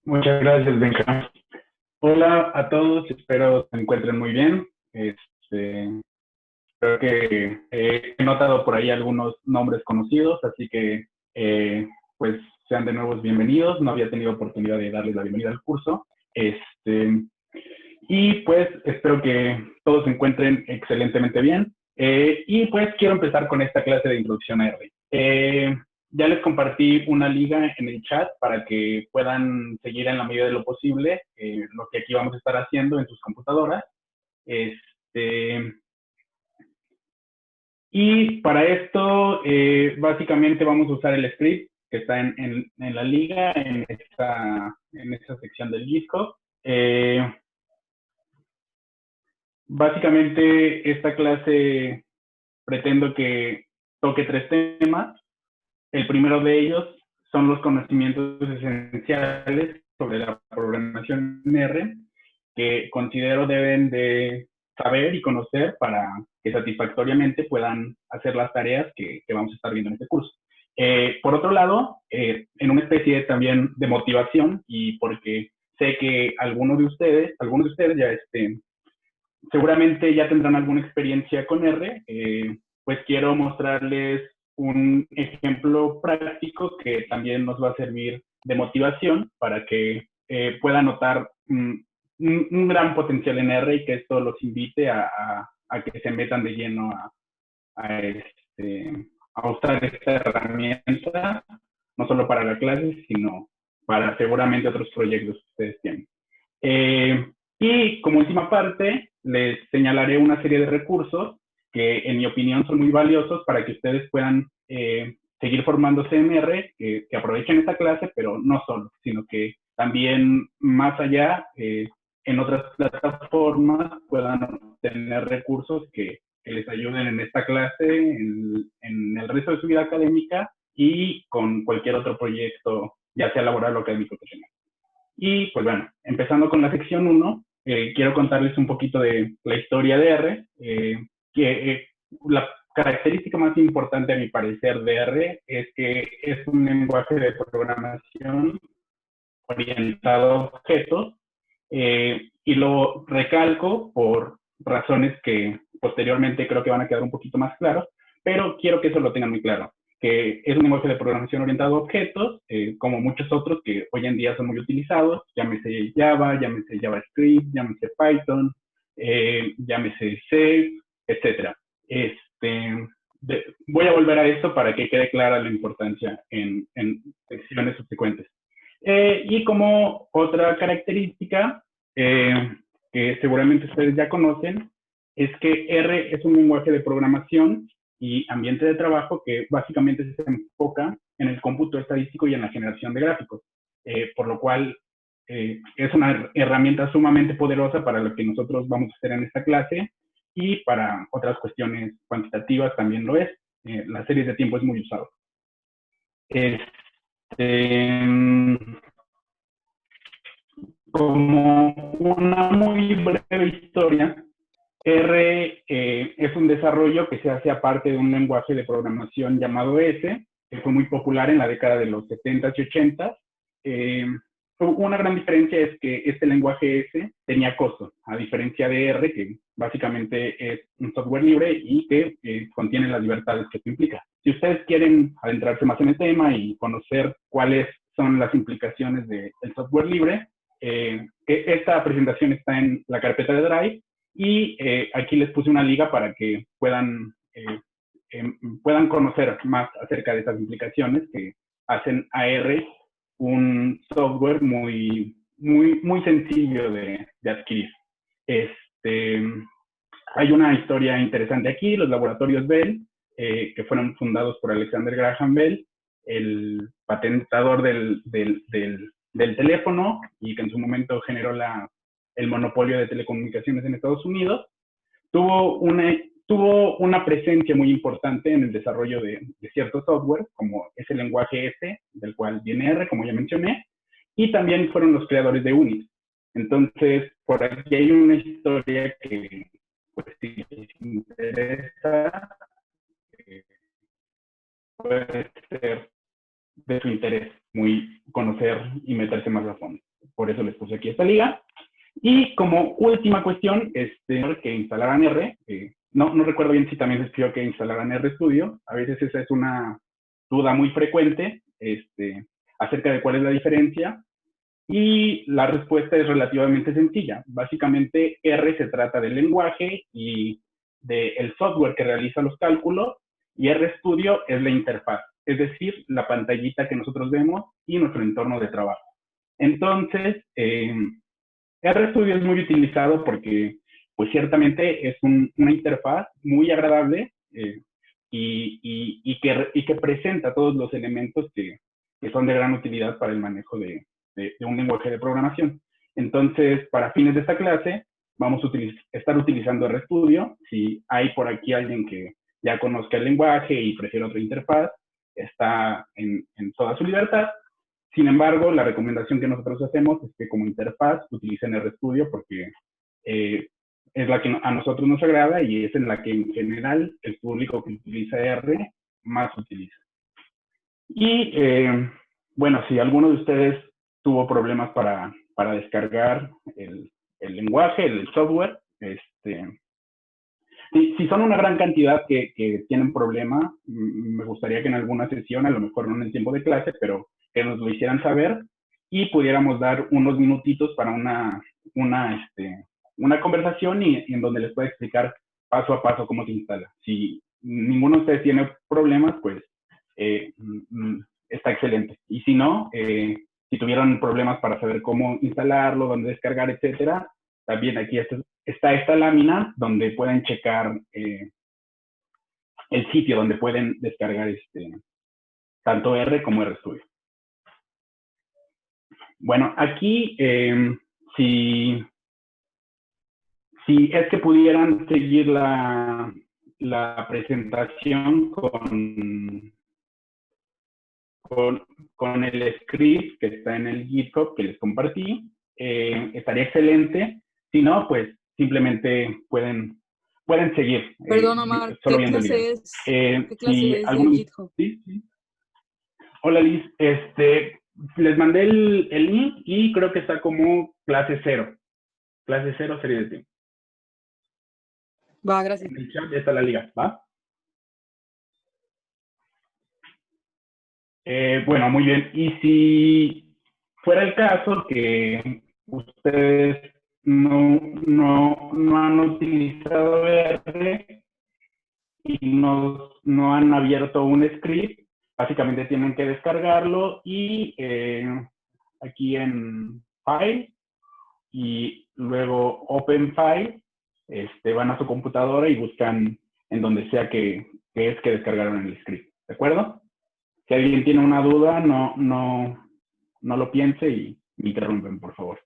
Muchas gracias, Benja. Hola a todos, espero se encuentren muy bien. Creo que he notado por ahí algunos nombres conocidos, así que pues sean de nuevo bienvenidos. No había tenido oportunidad de darles la bienvenida al curso. Y pues espero que todos se encuentren excelentemente bien. Y pues quiero empezar con esta clase de introducción a R. Ya les compartí una liga en el chat para que puedan seguir en la medida de lo posible lo que aquí vamos a estar haciendo en sus computadoras. Este, y para esto, básicamente vamos a usar el script que está en la liga, en esta sección del disco. Básicamente, esta clase pretendo que toque tres temas. El primero de ellos son los conocimientos esenciales sobre la programación en R, que considero deben de saber y conocer para que satisfactoriamente puedan hacer las tareas que vamos a estar viendo en este curso. Por otro lado, en una especie también de motivación, y porque sé que algunos de ustedes ya seguramente ya tendrán alguna experiencia con R, pues quiero mostrarles un ejemplo práctico que también nos va a servir de motivación para que puedan notar un gran potencial en R y que esto los invite a que se metan de lleno a, a usar esta herramienta, no solo para la clase, sino para seguramente otros proyectos que ustedes tienen. Y como última parte, les señalaré una serie de recursos que en mi opinión son muy valiosos para que ustedes puedan seguir formándose en R, que aprovechen esta clase, pero no solo, sino que también más allá, en otras plataformas puedan tener recursos que les ayuden en esta clase, en el resto de su vida académica y con cualquier otro proyecto, ya sea laboral o académico profesional. Y pues bueno, empezando con la sección 1, quiero contarles un poquito de la historia de R, que la característica más importante a mi parecer de R es que es un lenguaje de programación orientado a objetos, y lo recalco por razones que posteriormente creo que van a quedar un poquito más claros, pero quiero que eso lo tengan muy claro, que es un lenguaje de programación orientado a objetos, como muchos otros que hoy en día son muy utilizados, llámese Java, llámese JavaScript, llámese Python, llámese C, etcétera. Voy a volver a esto para que quede clara la importancia en secciones subsecuentes. Y como otra característica que seguramente ustedes ya conocen, es que R es un lenguaje de programación y ambiente de trabajo que básicamente se enfoca en el cómputo estadístico y en la generación de gráficos, por lo cual es una herramienta sumamente poderosa para lo que nosotros vamos a hacer en esta clase y para otras cuestiones cuantitativas también lo es. Las series de tiempo es muy usado. Este, como una muy breve historia, R es un desarrollo que se hace aparte de un lenguaje de programación llamado S, que fue muy popular en la década de los 70s y 80s. Una gran diferencia es que este lenguaje S tenía costo, a diferencia de R, que básicamente es un software libre y que contiene las libertades que esto implica. Si ustedes quieren adentrarse más en el tema y conocer cuáles son las implicaciones del software libre, esta presentación está en la carpeta de Drive y aquí les puse una liga para que puedan conocer más acerca de estas implicaciones que hacen a R un software muy sencillo de adquirir. Hay una historia interesante aquí, los laboratorios Bell, que fueron fundados por Alexander Graham Bell, el patentador del teléfono y que en su momento generó el monopolio de telecomunicaciones en Estados Unidos, tuvo una presencia muy importante en el desarrollo de cierto software, como es el lenguaje S, del cual viene R, como ya mencioné, y también fueron los creadores de Unix. Entonces, por aquí hay una historia que, pues, si les interesa, eh, puede ser de su interés muy conocer y meterse más a fondo. por eso les puse aquí esta liga. Y como última cuestión, que instalaran R. No recuerdo bien si también se escribió que instalaran RStudio. A veces esa es una duda muy frecuente acerca de cuál es la diferencia. Y la respuesta es relativamente sencilla. Básicamente, R se trata del lenguaje y del software que realiza los cálculos, y RStudio es la interfaz, es decir, la pantallita que nosotros vemos y nuestro entorno de trabajo. Entonces, RStudio es muy utilizado porque, pues ciertamente es una interfaz muy agradable y que presenta todos los elementos que son de gran utilidad para el manejo de un lenguaje de programación. Entonces, para fines de esta clase, vamos a estar utilizando RStudio. Si hay por aquí alguien que ya conozca el lenguaje y prefiere otra interfaz, está en toda su libertad. Sin embargo, la recomendación que nosotros hacemos es que como interfaz utilicen RStudio porque es la que a nosotros nos agrada y es en la que en general el público que utiliza R más utiliza. Y bueno, si alguno de ustedes tuvo problemas para descargar el lenguaje, el software, si son una gran cantidad que tienen problema, me gustaría que en alguna sesión, a lo mejor no en el tiempo de clase, pero que nos lo hicieran saber y pudiéramos dar unos minutitos para una conversación y en donde les pueda explicar paso a paso cómo se instala. Si ninguno de ustedes tiene problemas, pues está excelente. Y si no, si tuvieran problemas para saber cómo instalarlo, dónde descargar, etcétera, también aquí está esta lámina donde pueden checar el sitio donde pueden descargar tanto R como RStudio. Bueno, aquí si es que pudieran seguir la presentación con el script que está en el GitHub que les compartí, estaría excelente. Si no, pues simplemente pueden seguir. Perdón, Omar, solo ¿qué viendo el video. clase es? ¿Qué clase es del GitHub? ¿Sí? Hola Liz, les mandé el link y creo que está como clase 0. Clase 0, serie de tiempo. Va, gracias. En el chat ya está la liga, ¿va? Bueno, muy bien. Y si fuera el caso que ustedes no han utilizado R y no han abierto un script, básicamente tienen que descargarlo y aquí en File y luego Open File, van a su computadora y buscan en donde sea que es que descargaron el script. ¿De acuerdo? Si alguien tiene una duda, no lo piense y me interrumpen, por favor.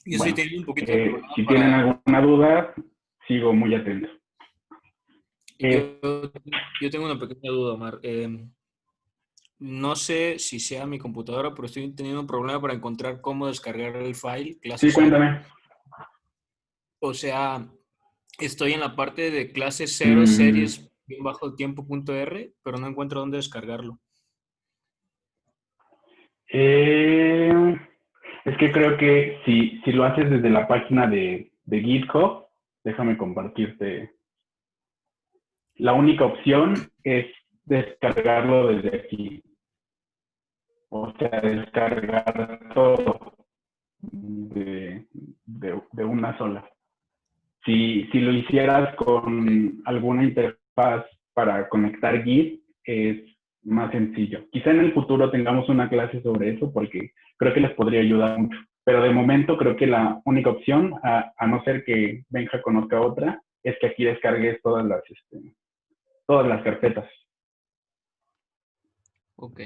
Yo estoy teniendo un poquito de problema si tienen alguna duda, sigo muy atento. Yo tengo una pequeña duda, Omar. No sé si sea mi computadora, pero estoy teniendo un problema para encontrar cómo descargar el file. Sí, cuéntame. O sea, estoy en la parte de clase 0, series bajo tiempo.r, pero no encuentro dónde descargarlo. Es que creo que si lo haces desde la página de GitHub, déjame compartirte. La única opción es descargarlo desde aquí. O sea, descargar todo de una sola. Si lo hicieras con alguna interfaz para conectar Git, es más sencillo. Quizá en el futuro tengamos una clase sobre eso porque creo que les podría ayudar mucho. Pero de momento creo que la única opción, a no ser que Benja conozca otra, es que aquí descargues todas las carpetas. Ok.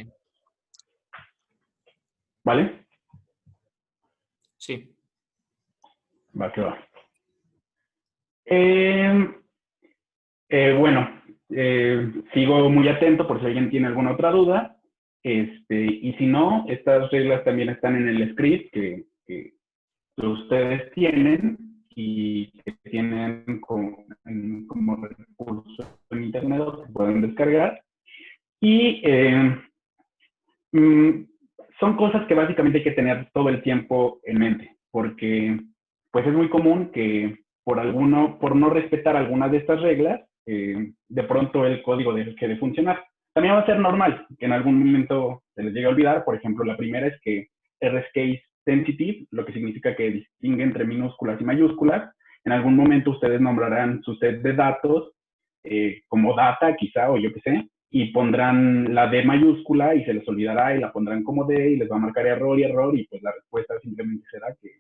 ¿Vale? Sí. Va que va. Bueno, sigo muy atento por si alguien tiene alguna otra duda. Y si no, estas reglas también están en el script que ustedes tienen y que tienen como recurso en internet que pueden descargar. Y son cosas que básicamente hay que tener todo el tiempo en mente, porque pues es muy común que por no respetar algunas de estas reglas, de pronto el código deje de funcionar. También va a ser normal que en algún momento se les llegue a olvidar. Por ejemplo, la primera es que R es case sensitive, lo que significa que distingue entre minúsculas y mayúsculas. En algún momento ustedes nombrarán su set de datos como data, quizá, o yo qué sé, y pondrán la D mayúscula y se les olvidará y la pondrán como D y les va a marcar error y pues la respuesta simplemente será que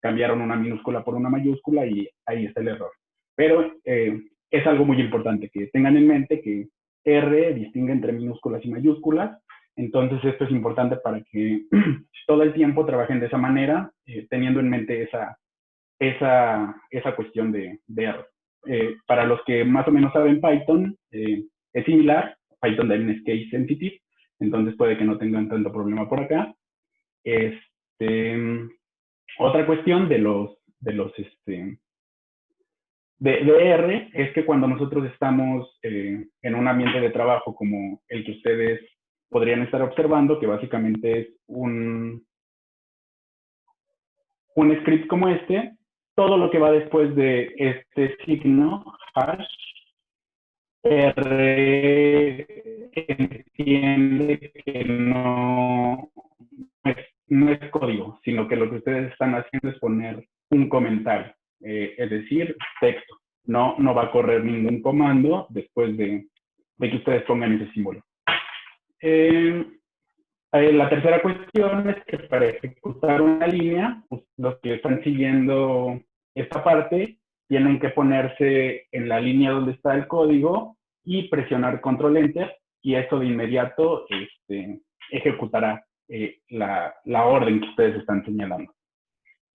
cambiaron una minúscula por una mayúscula y ahí está el error. Pero es algo muy importante que tengan en mente que R distingue entre minúsculas y mayúsculas. Entonces esto es importante para que todo el tiempo trabajen de esa manera, teniendo en mente esa cuestión de R. Para los que más o menos saben Python, es similar. Python también es case sensitive, entonces puede que no tengan tanto problema por acá. Otra cuestión de R es que cuando nosotros estamos en un ambiente de trabajo como el que ustedes podrían estar observando, que básicamente es un script como este, todo lo que va después de este signo, hash, R entiende que no es código, sino que lo que ustedes están haciendo es poner un comentario, es decir, texto. No va a correr ningún comando después de que ustedes pongan ese símbolo. La tercera cuestión es que para ejecutar una línea, pues, los que están siguiendo esta parte tienen que ponerse en la línea donde está el código y presionar Control Enter, y eso de inmediato ejecutará la orden que ustedes están señalando.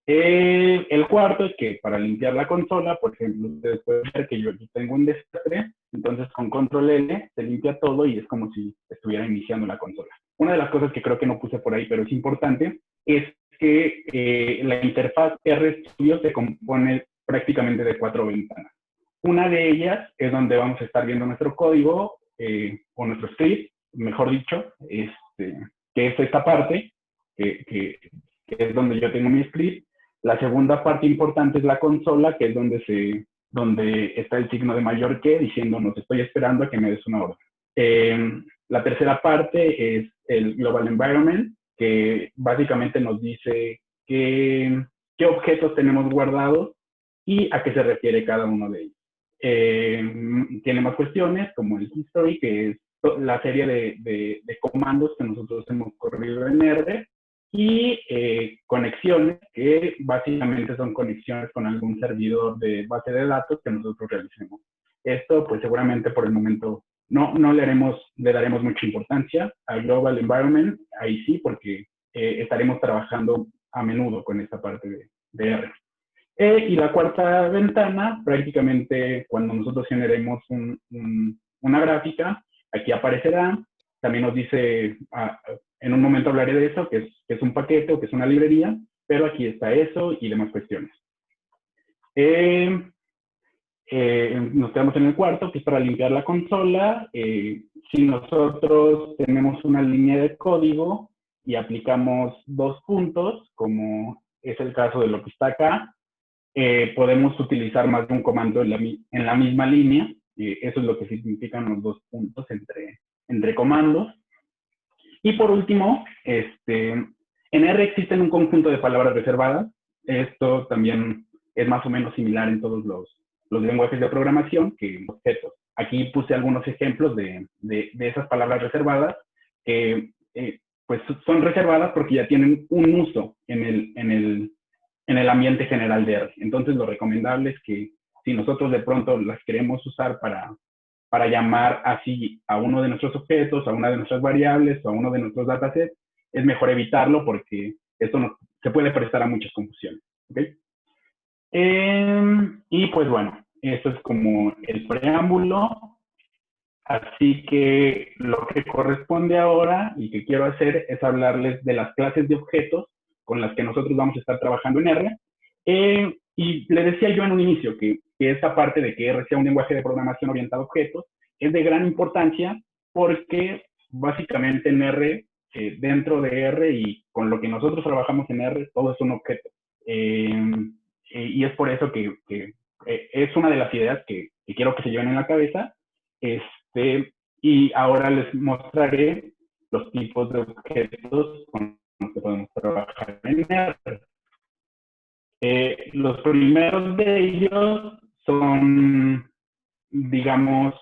El cuarto es que para limpiar la consola, por ejemplo, ustedes pueden ver que yo aquí tengo un desastre, entonces con Control L se limpia todo y es como si estuviera iniciando la consola. Una de las cosas que creo que no puse por ahí, pero es importante, es que la interfaz RStudio se compone prácticamente de 4 ventanas. Una de ellas es donde vamos a estar viendo nuestro código, o nuestro script, mejor dicho, que es esta parte, que es donde yo tengo mi script. La segunda parte importante es la consola, que es donde está el signo de mayor que, diciéndonos, estoy esperando a que me des una orden. La tercera parte es el Global Environment, que básicamente nos dice qué objetos tenemos guardados y a qué se refiere cada uno de ellos. Tiene más cuestiones, como el history, que es la serie de comandos que nosotros hemos corrido en R, y conexiones, que básicamente son conexiones con algún servidor de base de datos que nosotros realicemos. Esto, pues seguramente por el momento no le daremos mucha importancia al Global Environment, ahí sí, porque estaremos trabajando a menudo con esta parte de R. Y la cuarta ventana, prácticamente cuando nosotros generemos una gráfica, aquí aparecerá. También nos dice, en un momento hablaré de eso, que es un paquete o que es una librería, pero aquí está eso y demás cuestiones. Nos quedamos en el cuarto, que es para limpiar la consola. Si nosotros tenemos una línea de código y aplicamos 2 puntos, como es el caso de lo que está acá, podemos utilizar más de un comando en la misma línea. Eso es lo que significan los 2 puntos entre comandos. Y por último, en R existen un conjunto de palabras reservadas. Esto también es más o menos similar en todos los lenguajes de programación que objetos. Aquí puse algunos ejemplos de esas palabras reservadas que pues son reservadas porque ya tienen un uso en el ambiente general de R. Entonces lo recomendable es que si nosotros de pronto las queremos usar para llamar así a uno de nuestros objetos, a una de nuestras variables o a uno de nuestros datasets, es mejor evitarlo porque esto se puede prestar a muchas confusiones. ¿Okay? Y pues bueno, eso es como el preámbulo. Así que lo que corresponde ahora y que quiero hacer es hablarles de las clases de objetos con las que nosotros vamos a estar trabajando en R. Y le decía yo en un inicio que esta parte de que R sea un lenguaje de programación orientado a objetos es de gran importancia porque básicamente en R dentro de R y con lo que nosotros trabajamos en R, todo es un objeto. Y es por eso que es una de las ideas que quiero que se lleven en la cabeza. Y ahora les mostraré los tipos de objetos con los que podemos trabajar en R. Los primeros de ellos son, digamos,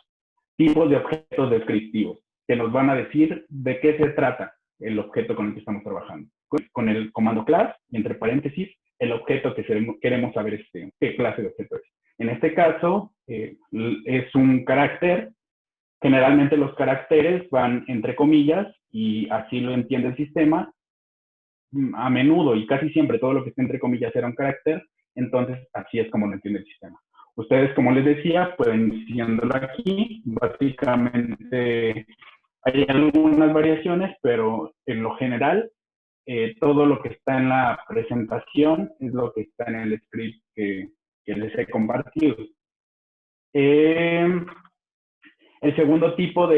tipos de objetos descriptivos, que nos van a decir de qué se trata el objeto con el que estamos trabajando. Con el comando class, y entre paréntesis, el objeto que queremos saber qué clase de objeto es. En este caso, es un carácter. Generalmente los caracteres van entre comillas, y así lo entiende el sistema. A menudo y casi siempre todo lo que está entre comillas era un carácter, entonces así es como lo entiende el sistema. Ustedes, como les decía, pueden ir siguiéndolo aquí. Básicamente hay algunas variaciones, pero en lo general todo lo que está en la presentación es lo que está en el script que les he compartido. El segundo tipo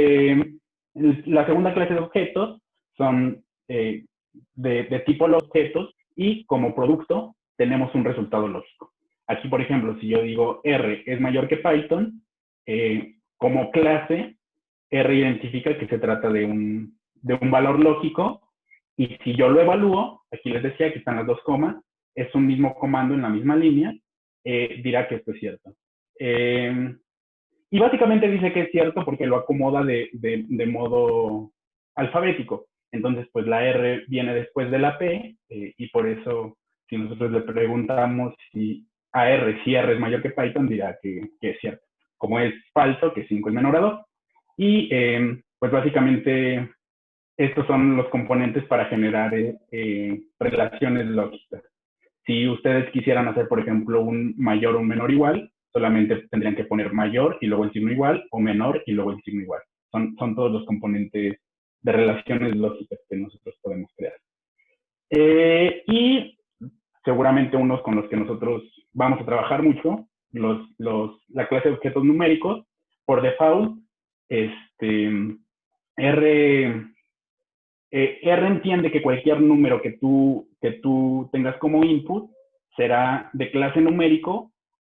la segunda clase de objetos son de tipo los objetos, y como producto tenemos un resultado lógico. Aquí, por ejemplo, si yo digo R es mayor que Python, como clase, R identifica que se trata de un valor lógico, y si yo lo evalúo, aquí les decía que están las dos comas, es un mismo comando en la misma línea, dirá que esto es cierto. Y básicamente dice que es cierto porque lo acomoda de modo alfabético. Entonces, pues la R viene después de la P, y por eso, si nosotros le preguntamos si R es mayor que Python, dirá que es cierto. Como es falso, que 5 es menor a 2. Y pues básicamente estos son los componentes para generar relaciones lógicas. Si ustedes quisieran hacer, por ejemplo, un mayor o un menor igual, solamente tendrían que poner mayor y luego el signo igual, o menor y luego el signo igual. Son todos los componentes de relaciones lógicas que nosotros podemos crear. Y seguramente unos con los que nosotros vamos a trabajar mucho, la clase de objetos numéricos. Por default, R entiende que cualquier número que tú tengas como input será de clase numérico.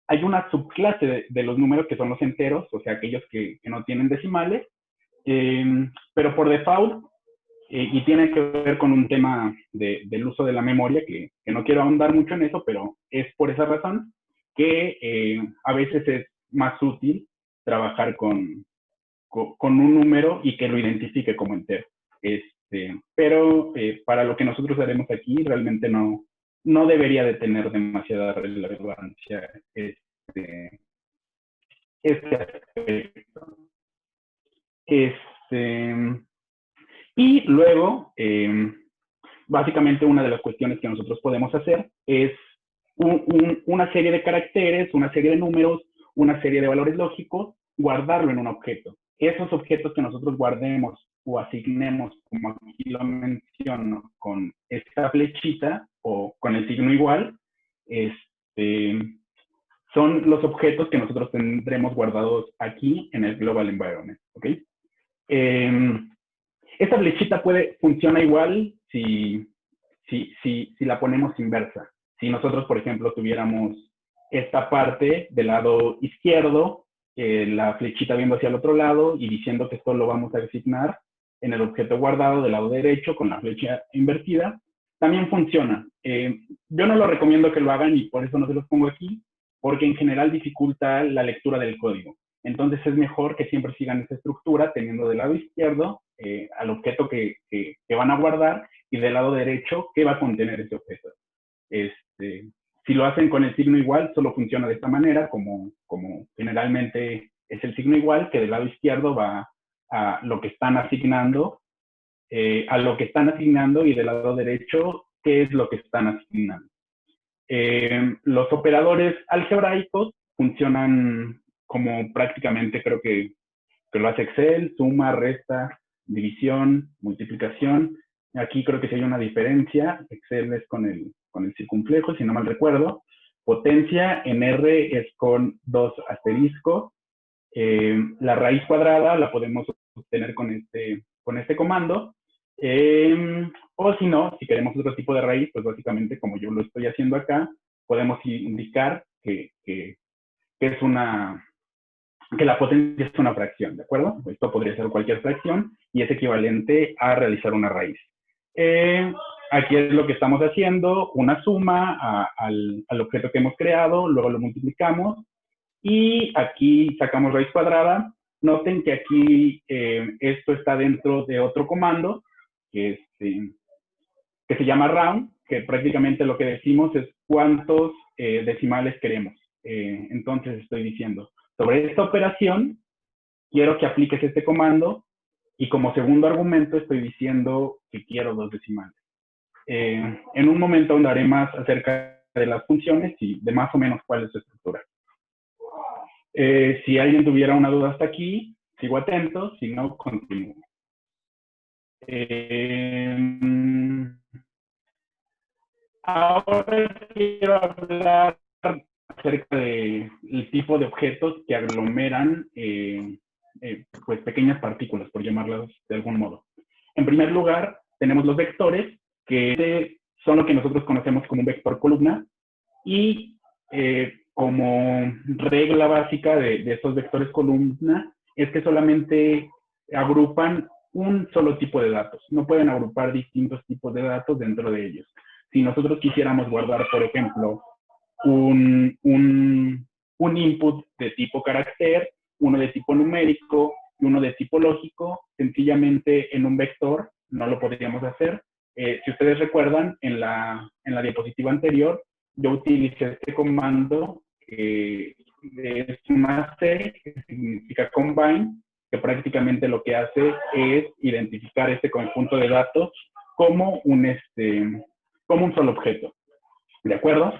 Hay una subclase de los números que son los enteros, o sea, aquellos que no tienen decimales, pero por default, y tiene que ver con un tema del uso de la memoria, que no quiero ahondar mucho en eso, pero es por esa razón que a veces es más útil trabajar con un número y que lo identifique como entero. Pero para lo que nosotros haremos aquí, realmente no debería de tener demasiada relevancia este aspecto. Y luego, básicamente una de las cuestiones que nosotros podemos hacer es una serie de caracteres, una serie de números, una serie de valores lógicos, guardarlo en un objeto. Esos objetos que nosotros guardemos o asignemos, como aquí lo menciono, con esta flechita o con el signo igual, son los objetos que nosotros tendremos guardados aquí en el Global Environment. ¿Okay? Esta flechita funciona igual si la ponemos inversa. Si nosotros, por ejemplo, tuviéramos esta parte del lado izquierdo, la flechita viendo hacia el otro lado y diciendo que esto lo vamos a asignar en el objeto guardado del lado derecho con la flecha invertida, también funciona. Yo no lo recomiendo que lo hagan y por eso no se los pongo aquí, porque en general dificulta la lectura del código. Entonces es mejor que siempre sigan esa estructura, teniendo del lado izquierdo al objeto que van a guardar y del lado derecho qué va a contener ese objeto. Si lo hacen con el signo igual, solo funciona de esta manera, como generalmente es el signo igual, que del lado izquierdo va a lo que están asignando, y del lado derecho, qué es lo que están asignando. Los operadores algebraicos funcionan como prácticamente creo que lo hace Excel: suma, resta, división, multiplicación. Aquí creo que sí hay una diferencia. Excel es con el circunflejo, si no mal recuerdo. Potencia en R es con 2 asteriscos. La raíz cuadrada la podemos obtener con este comando. O si no, si queremos otro tipo de raíz, pues básicamente, como yo lo estoy haciendo acá, podemos indicar que es que la potencia es una fracción, ¿de acuerdo? Esto podría ser cualquier fracción y es equivalente a realizar una raíz. Aquí es lo que estamos haciendo, una suma al objeto que hemos creado, luego lo multiplicamos y aquí sacamos raíz cuadrada. Noten que aquí esto está dentro de otro comando que se llama round, que prácticamente lo que decimos es cuántos decimales queremos. Entonces estoy diciendo, sobre esta operación, quiero que apliques este comando y como segundo argumento estoy diciendo que quiero 2 decimales. En un momento hablaré más acerca de las funciones y de más o menos cuál es su estructura. Si alguien tuviera una duda hasta aquí, sigo atento, si no, continúo. Ahora quiero hablar acerca del tipo de objetos que aglomeran pues pequeñas partículas, por llamarlas de algún modo. En primer lugar, tenemos los vectores, que son lo que nosotros conocemos como un vector columna, y como regla básica de estos vectores columna es que solamente agrupan un solo tipo de datos. No pueden agrupar distintos tipos de datos dentro de ellos. Si nosotros quisiéramos guardar, por ejemplo, un input de tipo carácter, uno de tipo numérico y uno de tipo lógico, sencillamente en un vector no lo podríamos hacer. Si ustedes recuerdan, en la diapositiva anterior, yo utilicé este comando que es más C, que significa combine, que prácticamente lo que hace es identificar este conjunto de datos como un solo objeto. ¿De acuerdo?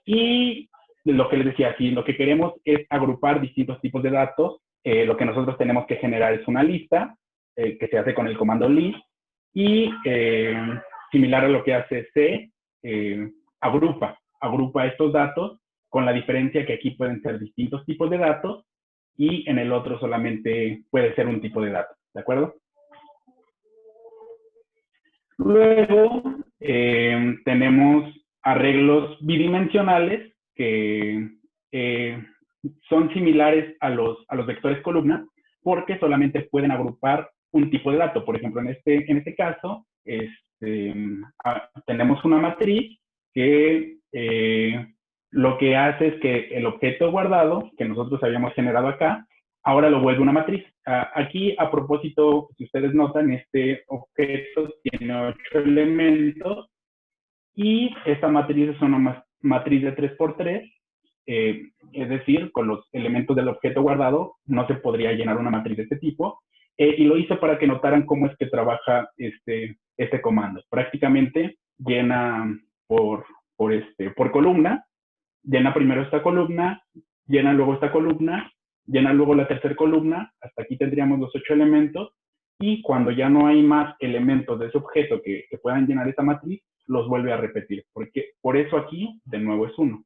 Y lo que les decía aquí, lo que queremos es agrupar distintos tipos de datos. Lo que nosotros tenemos que generar es una lista que se hace con el comando list y similar a lo que hace C, agrupa estos datos con la diferencia que aquí pueden ser distintos tipos de datos y en el otro solamente puede ser un tipo de datos. ¿De acuerdo? Luego tenemos arreglos bidimensionales que son similares a los vectores columna porque solamente pueden agrupar un tipo de dato. Por ejemplo, en este caso, tenemos una matriz que lo que hace es que el objeto guardado que nosotros habíamos generado acá, ahora lo vuelve una matriz. Aquí, a propósito, si ustedes notan, este objeto tiene 8 elementos y esta matriz es una matriz de 3×3, es decir, con los elementos del objeto guardado no se podría llenar una matriz de este tipo. Y lo hice para que notaran cómo es que trabaja este comando. Prácticamente llena por columna, llena primero esta columna, llena luego esta columna, llena luego la tercera columna, hasta aquí tendríamos los 8 elementos, y cuando ya no hay más elementos de ese objeto que puedan llenar esta matriz, los vuelve a repetir, porque por eso aquí de nuevo es 1.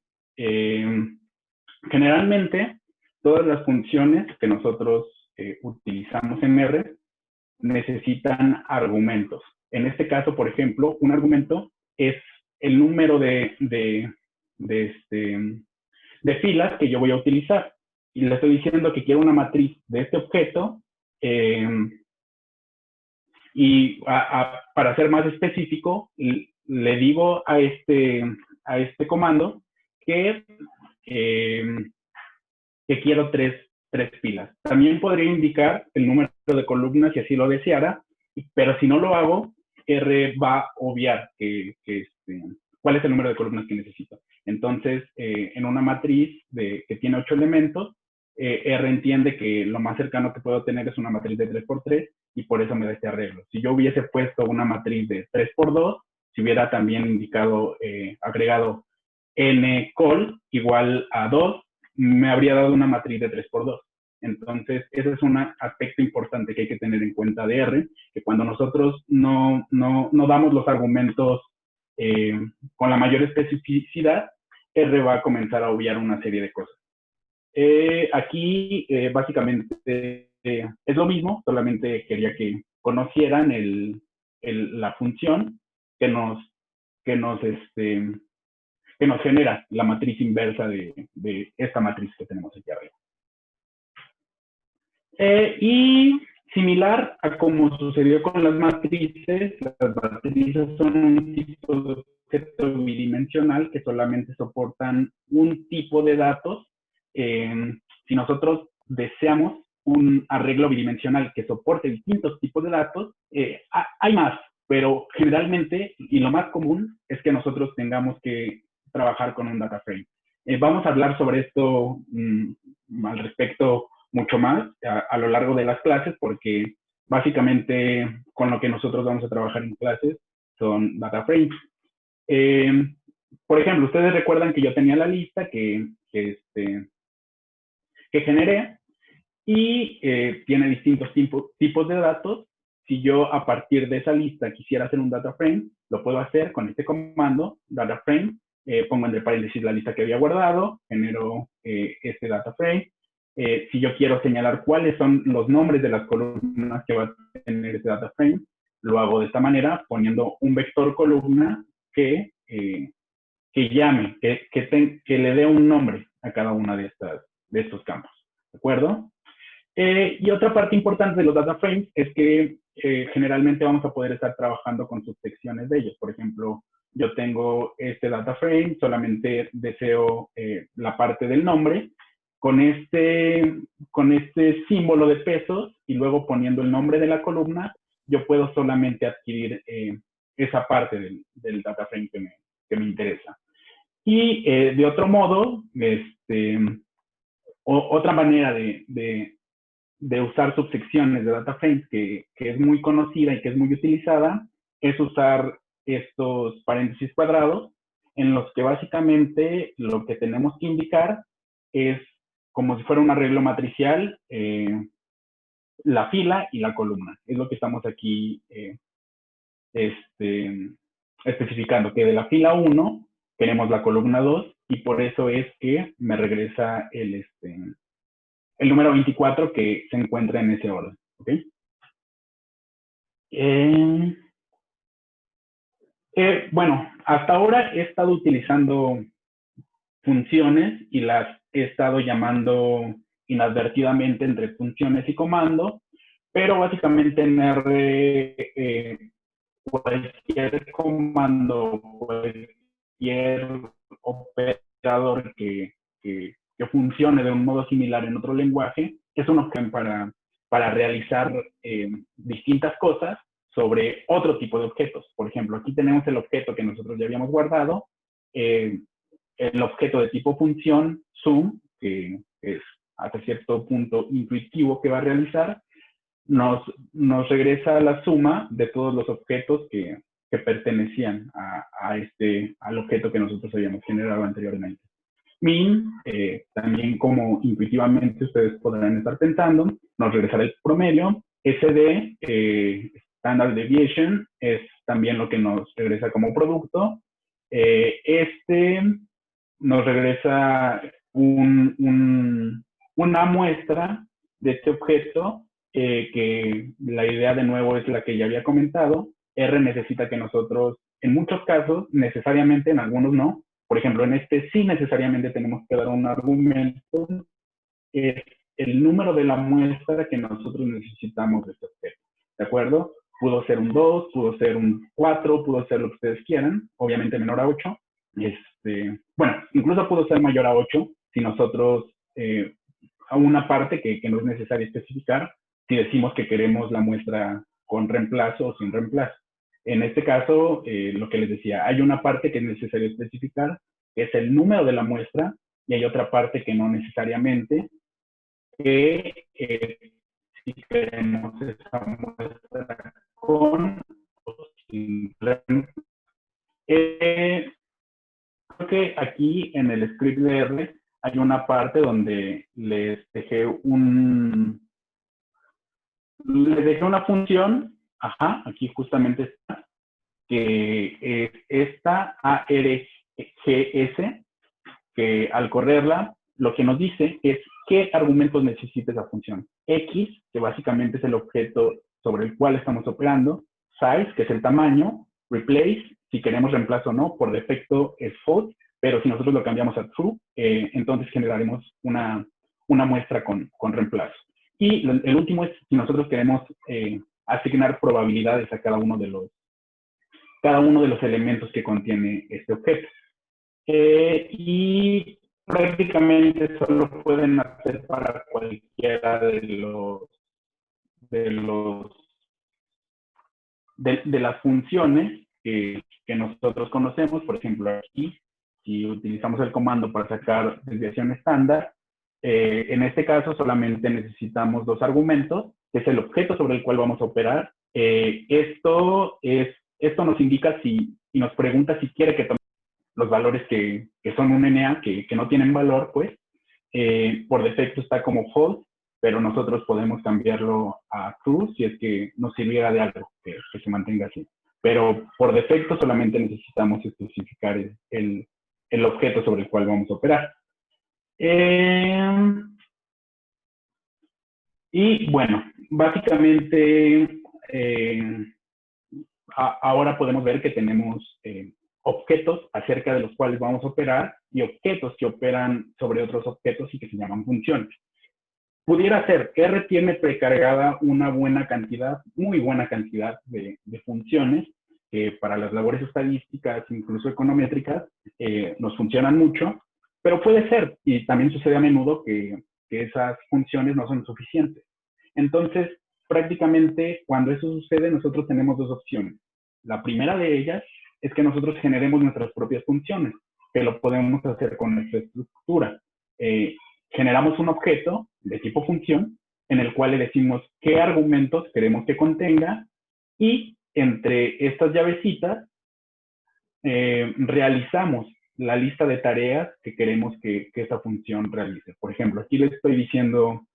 Generalmente, todas las funciones que nosotros utilizamos en R necesitan argumentos. En este caso, por ejemplo, un argumento es el número de filas que yo voy a utilizar. Y le estoy diciendo que quiero una matriz de este objeto y para ser más específico, le digo a este comando que quiero tres filas. También podría indicar el número de columnas si así lo deseara, pero si no lo hago, R va a obviar cuál es el número de columnas que necesito. Entonces, en una matriz que tiene 8 elementos, R entiende que lo más cercano que puedo tener es una matriz de 3×3 y por eso me da este arreglo. Si yo hubiese puesto una matriz de 3×2, si hubiera también indicado, agregado n_col igual a 2, me habría dado una matriz de 3×2. Entonces, ese es un aspecto importante que hay que tener en cuenta de R, que cuando nosotros no damos los argumentos con la mayor especificidad, R va a comenzar a obviar una serie de cosas. Aquí, básicamente, es lo mismo, solamente quería que conocieran la función que nos genera la matriz inversa de esta matriz que tenemos aquí arriba. Y similar a como sucedió con las matrices son un tipo de objeto bidimensional que solamente soportan un tipo de datos. Si nosotros deseamos un arreglo bidimensional que soporte distintos tipos de datos, hay más, pero generalmente, y lo más común, es que nosotros tengamos que trabajar con un data frame. Vamos a hablar sobre esto al respecto mucho más a lo largo de las clases, porque básicamente con lo que nosotros vamos a trabajar en clases son data frames. Por ejemplo, ustedes recuerdan que yo tenía la lista que generé y tiene distintos tipos de datos. Si yo a partir de esa lista quisiera hacer un data frame, lo puedo hacer con este comando, data frame, pongo entre paréntesis la lista que había guardado, genero este data frame. Si yo quiero señalar cuáles son los nombres de las columnas que va a tener este data frame, lo hago de esta manera, poniendo un vector columna que llame, que le dé un nombre a cada una de estos campos. ¿De acuerdo? Y otra parte importante de los data frames es que generalmente vamos a poder estar trabajando con subsecciones de ellos. Por ejemplo, yo tengo este data frame, solamente deseo la parte del nombre, con este símbolo de pesos y luego poniendo el nombre de la columna, yo puedo solamente adquirir esa parte del data frame que me interesa. Y de otro modo, otra manera de usar subsecciones de data frames que es muy conocida y que es muy utilizada es usar estos paréntesis cuadrados en los que básicamente lo que tenemos que indicar es como si fuera un arreglo matricial, la fila y la columna. Es lo que estamos aquí especificando, que de la fila 1 tenemos la columna 2 y por eso es que me regresa el número 24 que se encuentra en ese orden. ¿Okay? Bueno, hasta ahora he estado utilizando funciones y las he estado llamando inadvertidamente entre funciones y comando, pero básicamente en R cualquier comando, cualquier operador que funcione de un modo similar en otro lenguaje, es un objeto para realizar distintas cosas sobre otro tipo de objetos. Por ejemplo, aquí tenemos el objeto que nosotros ya habíamos guardado, el objeto de tipo función, sum, que es hasta cierto punto intuitivo que va a realizar, nos regresa la suma de todos los objetos que pertenecían al objeto que nosotros habíamos generado anteriormente. Min, también como intuitivamente ustedes podrán estar pensando, nos regresará el promedio. SD, Standard Deviation, es también lo que nos regresa como producto. Nos regresa una muestra de este objeto, que la idea de nuevo es la que ya había comentado. R necesita que nosotros, en muchos casos, necesariamente, en algunos no, por ejemplo, en este sí necesariamente tenemos que dar un argumento, es el número de la muestra que nosotros necesitamos de este objeto, ¿de acuerdo? Pudo ser un 2, pudo ser un 4, pudo ser lo que ustedes quieran, obviamente menor a 8. Bueno, incluso pudo ser mayor a 8 si nosotros, a una parte que no es necesario especificar, si decimos que queremos la muestra con reemplazo o sin reemplazo. En este caso, lo que les decía, hay una parte que es necesario especificar, que es el número de la muestra, y hay otra parte que no necesariamente, que si queremos esa muestra con o sin reemplazo. Creo que aquí en el script de R hay una parte donde les dejé una función, aquí justamente está, que es esta ARGS, que al correrla, lo que nos dice es qué argumentos necesita esa función. X, que básicamente es el objeto sobre el cual estamos operando, size, que es el tamaño, replace, si queremos reemplazo o no, por defecto es false, pero si nosotros lo cambiamos a true, entonces generaremos una muestra con reemplazo. Y el último es si nosotros queremos asignar probabilidades a cada uno de los elementos que contiene este objeto. Y prácticamente solo pueden hacer para cualquiera de las funciones que nosotros conocemos. Por ejemplo, aquí, si utilizamos el comando para sacar desviación estándar, en este caso solamente necesitamos dos argumentos, que es el objeto sobre el cual vamos a operar. Esto nos indica y nos pregunta si quiere que tomemos los valores que son un NA, que no tienen valor, pues, por defecto está como false, pero nosotros podemos cambiarlo a true si es que nos sirviera de algo, que se mantenga así. Pero por defecto solamente necesitamos especificar el objeto sobre el cual vamos a operar. Y bueno, básicamente ahora podemos ver que tenemos objetos acerca de los cuales vamos a operar y objetos que operan sobre otros objetos y que se llaman funciones. Pudiera ser, R tiene precargada una buena cantidad, muy buena cantidad de funciones que para las labores estadísticas, incluso econométricas, nos funcionan mucho, pero puede ser, y también sucede a menudo, que esas funciones no son suficientes. Entonces, prácticamente cuando eso sucede, nosotros tenemos dos opciones. La primera de ellas es que nosotros generemos nuestras propias funciones, que lo podemos hacer con nuestra estructura. Generamos un objeto de tipo función en el cual le decimos qué argumentos queremos que contenga y entre estas llavecitas realizamos la lista de tareas que queremos que esa función realice. Por ejemplo, aquí les estoy diciendo,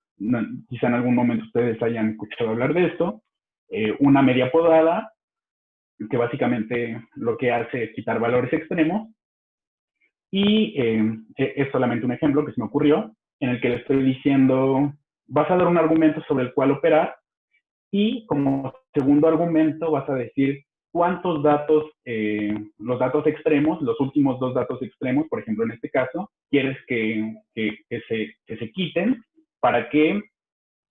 quizá en algún momento ustedes hayan escuchado hablar de esto, una media podada, que básicamente lo que hace es quitar valores extremos, y es solamente un ejemplo que se me ocurrió, en el que le estoy diciendo, vas a dar un argumento sobre el cual operar, y como segundo argumento vas a decir cuántos datos, los datos extremos, los últimos dos datos extremos, por ejemplo en este caso, quieres que se quiten para que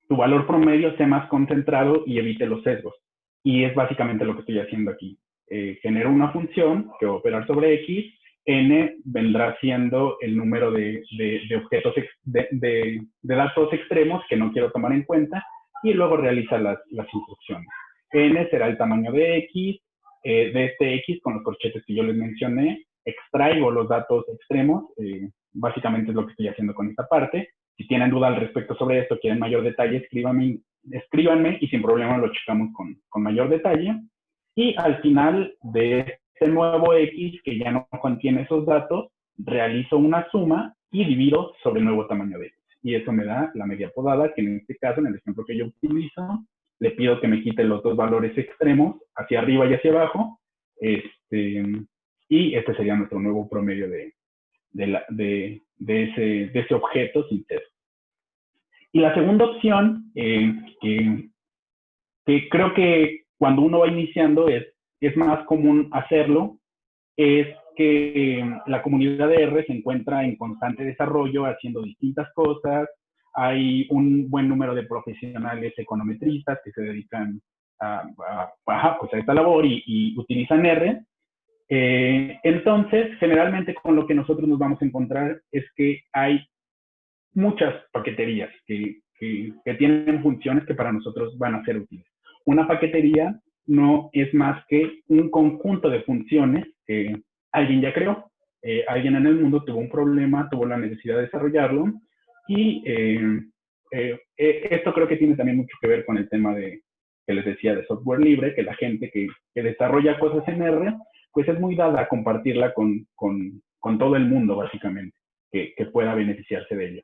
tu valor promedio sea más concentrado y evite los sesgos. Y es básicamente lo que estoy haciendo aquí. Genero una función que va a operar sobre X, N vendrá siendo el número de objetos, de datos extremos que no quiero tomar en cuenta, y luego realiza las instrucciones. N será el tamaño de X, de este X con los corchetes que yo les mencioné, extraigo los datos extremos, básicamente es lo que estoy haciendo con esta parte. Si tienen duda al respecto sobre esto, quieren mayor detalle, escríbanme y sin problema lo checamos con mayor detalle. Y al final de este nuevo X, que ya no contiene esos datos, realizo una suma y divido sobre el nuevo tamaño de X. Y eso me da la media podada, que en este caso, en el ejemplo que yo utilizo, le pido que me quite los dos valores extremos, hacia arriba y hacia abajo, y este sería nuestro nuevo promedio de ese objeto sin sesgo. Y la segunda opción, que creo que cuando uno va iniciando es más común hacerlo, es que la comunidad de R se encuentra en constante desarrollo, haciendo distintas cosas. Hay un buen número de profesionales econometristas que se dedican a esta labor y utilizan R. Entonces, generalmente con lo que nosotros nos vamos a encontrar es que hay muchas paqueterías que tienen funciones que para nosotros van a ser útiles. Una paquetería no es más que un conjunto de funciones que alguien ya creó. Alguien en el mundo tuvo un problema, tuvo la necesidad de desarrollarlo, y esto creo que tiene también mucho que ver con el tema que les decía de software libre, que la gente que desarrolla cosas en R, pues es muy dada a compartirla con todo el mundo, básicamente, que pueda beneficiarse de ello.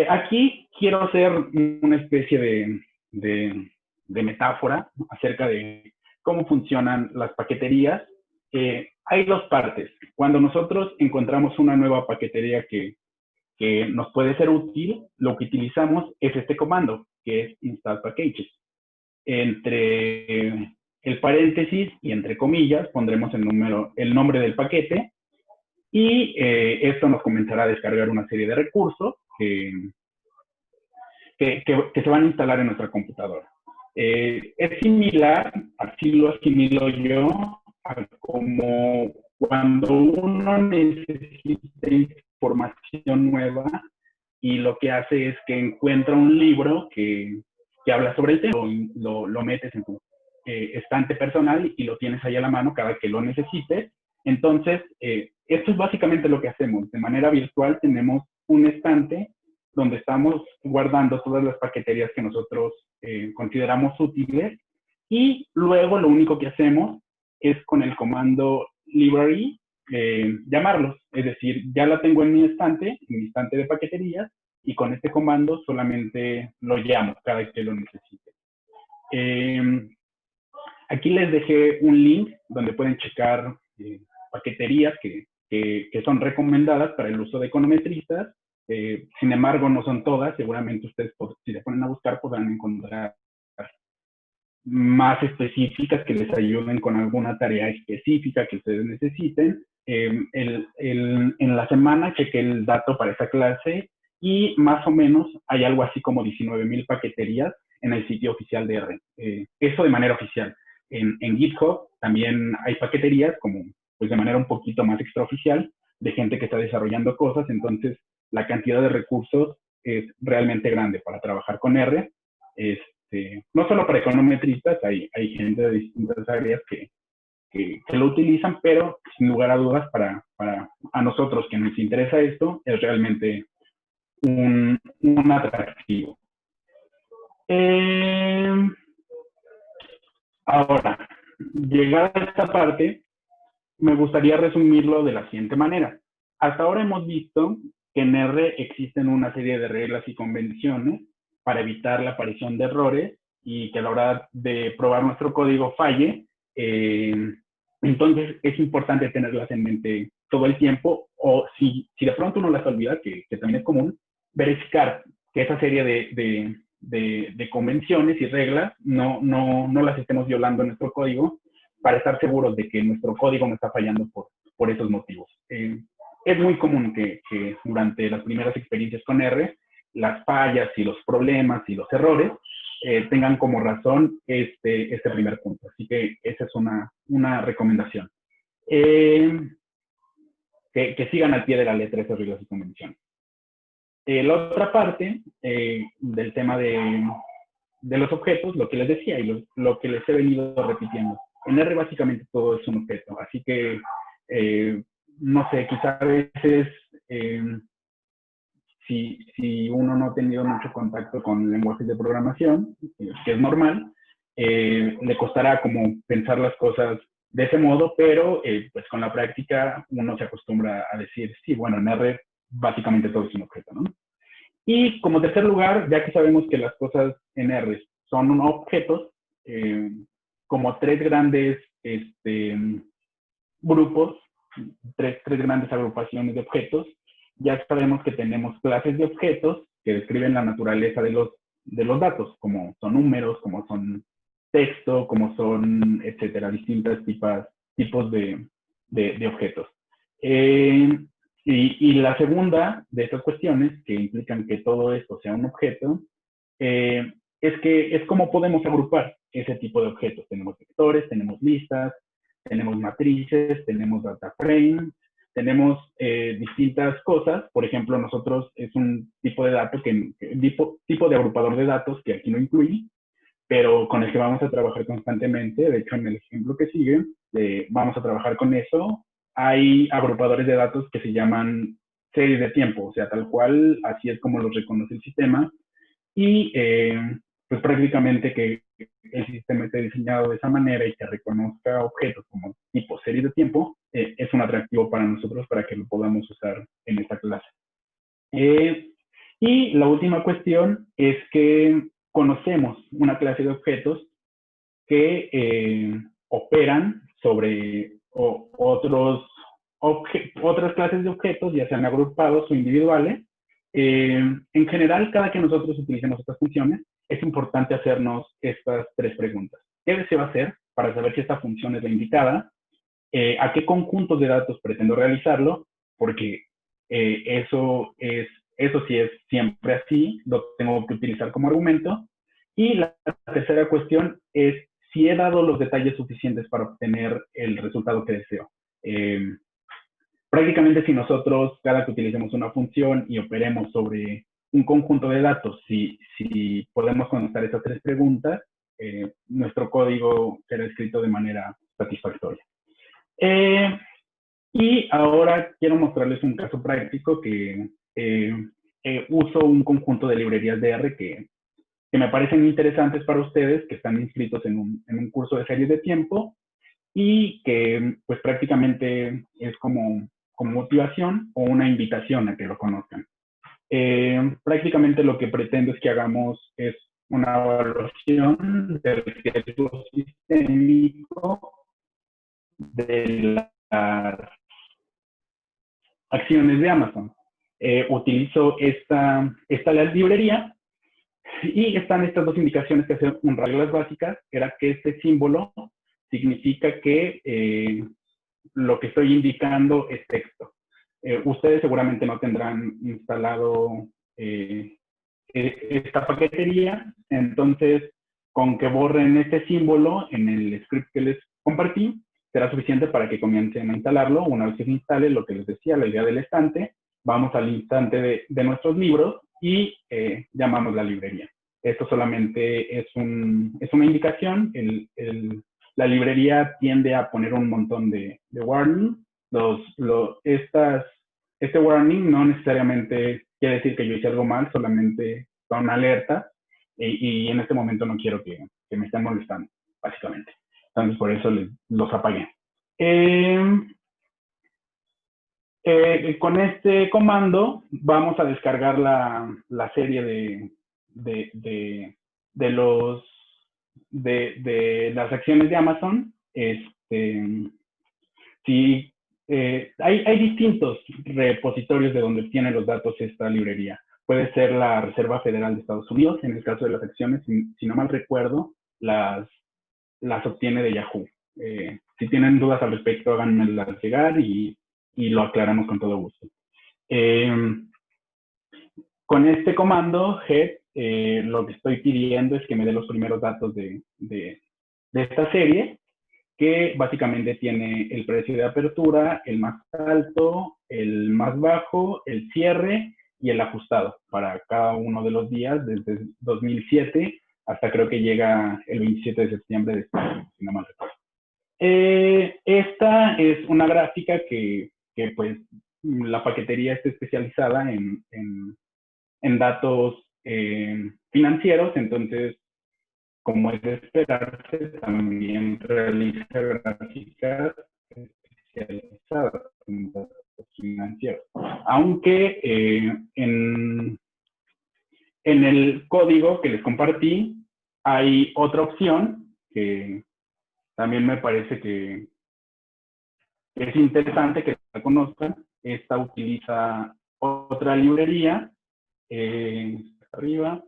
Aquí quiero hacer una especie de metáfora acerca de cómo funcionan las paqueterías. Hay dos partes. Cuando nosotros encontramos una nueva paquetería que nos puede ser útil, lo que utilizamos es este comando, que es install packages. entre el paréntesis y entre comillas pondremos el nombre del paquete, y esto nos comenzará a descargar una serie de recursos que se van a instalar en nuestra computadora. Es similar, así lo asimilo yo, a como cuando uno necesita información nueva y lo que hace es que encuentra un libro que habla sobre el tema, lo metes en tu estante personal y lo tienes ahí a la mano cada que lo necesites. Entonces, esto es básicamente lo que hacemos. De manera virtual tenemos un estante donde estamos guardando todas las paqueterías que nosotros consideramos útiles, y luego lo único que hacemos es con el comando library llamarlos. Es decir, ya la tengo en mi estante de paqueterías, y con este comando solamente lo llamo cada que lo necesite. Aquí les dejé un link donde pueden checar paqueterías que son recomendadas para el uso de econometristas. Sin embargo, no son todas. Seguramente ustedes, si se ponen a buscar, podrán encontrar más específicas que les ayuden con alguna tarea específica que ustedes necesiten. En la semana chequé el dato para esa clase y más o menos hay algo así como 19,000 paqueterías en el sitio oficial de R. Eso de manera oficial. En GitHub también hay paqueterías como pues de manera un poquito más extraoficial de gente que está desarrollando cosas. Entonces la cantidad de recursos es realmente grande para trabajar con R. No solo para econometristas, hay gente de distintas áreas que lo utilizan, pero sin lugar a dudas para a nosotros que nos interesa esto, es realmente un atractivo. Ahora, llegada a esta parte, me gustaría resumirlo de la siguiente manera. Hasta ahora hemos visto que en R existen una serie de reglas y convenciones para evitar la aparición de errores y que a la hora de probar nuestro código falle. Entonces es importante tenerlas en mente todo el tiempo, o si de pronto uno las olvida, que también es común, verificar que esa serie de convenciones y reglas no las estemos violando en nuestro código, para estar seguros de que nuestro código no está fallando por esos motivos. Es muy común que durante las primeras experiencias con R, las fallas y los problemas y los errores tengan como razón este primer punto. Así que esa es una recomendación. Que sigan al pie de la letra esas reglas y convenciones. La otra parte del tema de los objetos, lo que les decía y lo que les he venido repitiendo. En R básicamente todo es un objeto, así que, no sé, quizá a veces, si uno no ha tenido mucho contacto con lenguajes de programación, que es normal, le costará como pensar las cosas de ese modo, pero pues con la práctica uno se acostumbra a decir, sí, bueno, en R básicamente todo es un objeto, ¿no? Y como tercer lugar, ya que sabemos que las cosas en R son objetos, como tres grandes grupos, tres grandes agrupaciones de objetos, ya sabemos que tenemos clases de objetos que describen la naturaleza de los datos, como son números, como son texto, como son, etcétera, distintos tipos de objetos. Y la segunda de estas cuestiones, que implican que todo esto sea un objeto, es que es como podemos agrupar ese tipo de objetos. Tenemos vectores, tenemos listas, tenemos matrices, tenemos data frames, tenemos distintas cosas. Por ejemplo, nosotros es un tipo de dato tipo de agrupador de datos que aquí no incluí, pero con el que vamos a trabajar constantemente. De hecho, en el ejemplo que sigue, vamos a trabajar con eso. Hay agrupadores de datos que se llaman series de tiempo, o sea, tal cual, así es como los reconoce el sistema. Y pues prácticamente que el sistema esté diseñado de esa manera y que reconozca objetos como tipo series de tiempo, es un atractivo para nosotros para que lo podamos usar en esta clase. Y la última cuestión es que conocemos una clase de objetos que operan sobre otras clases de objetos, ya sean agrupados o individuales. En general, cada que nosotros utilicemos estas funciones, es importante hacernos estas 3 preguntas. ¿Qué deseo hacer para saber si esta función es la indicada? ¿A qué conjuntos de datos pretendo realizarlo? Porque eso sí es siempre así, lo tengo que utilizar como argumento. Y la tercera cuestión es si he dado los detalles suficientes para obtener el resultado que deseo. Prácticamente si nosotros, cada que utilicemos una función y operemos sobre un conjunto de datos, si podemos contestar esas 3 preguntas, nuestro código será escrito de manera satisfactoria. Y ahora quiero mostrarles un caso práctico que uso un conjunto de librerías de R que me parecen interesantes para ustedes que están inscritos en un curso de series de tiempo y que pues prácticamente es como motivación o una invitación a que lo conozcan. Prácticamente lo que pretendo es que hagamos es una evaluación del riesgo sistémico de las acciones de Amazon. Utilizo esta librería y están estas 2 indicaciones que hacen reglas básicas, era que este símbolo significa que lo que estoy indicando es texto. Ustedes seguramente no tendrán instalado esta paquetería, entonces con que borren este símbolo en el script que les compartí, será suficiente para que comiencen a instalarlo. Una vez que se instale, lo que les decía, la idea del estante, vamos al instante de nuestros libros y llamamos la librería. Esto solamente es una indicación. La librería tiende a poner un montón de warning. Este warning no necesariamente quiere decir que yo hice algo mal, solamente son alertas y en este momento no quiero que me estén molestando, básicamente. Entonces, por eso los apagué. Con este comando vamos a descargar la serie de las acciones de Amazon. Sí, hay distintos repositorios de donde obtiene los datos esta librería. Puede ser la Reserva Federal de Estados Unidos, en el caso de las acciones, si no mal recuerdo, las obtiene de Yahoo. Si tienen dudas al respecto, háganmelas llegar y lo aclaramos con todo gusto. Con este comando, head, lo que estoy pidiendo es que me dé los primeros datos de esta serie, que básicamente tiene el precio de apertura, el más alto, el más bajo, el cierre y el ajustado para cada uno de los días desde 2007 hasta creo que llega el 27 de septiembre de este año, si no mal recuerdo. Esta es una gráfica que pues la paquetería está especializada en datos financieros, entonces como es de esperarse, también realiza gráficas especializadas en datos financieros. Aunque en el código que les compartí hay otra opción que también me parece que es interesante que la conozcan. Esta utiliza otra librería, arriba,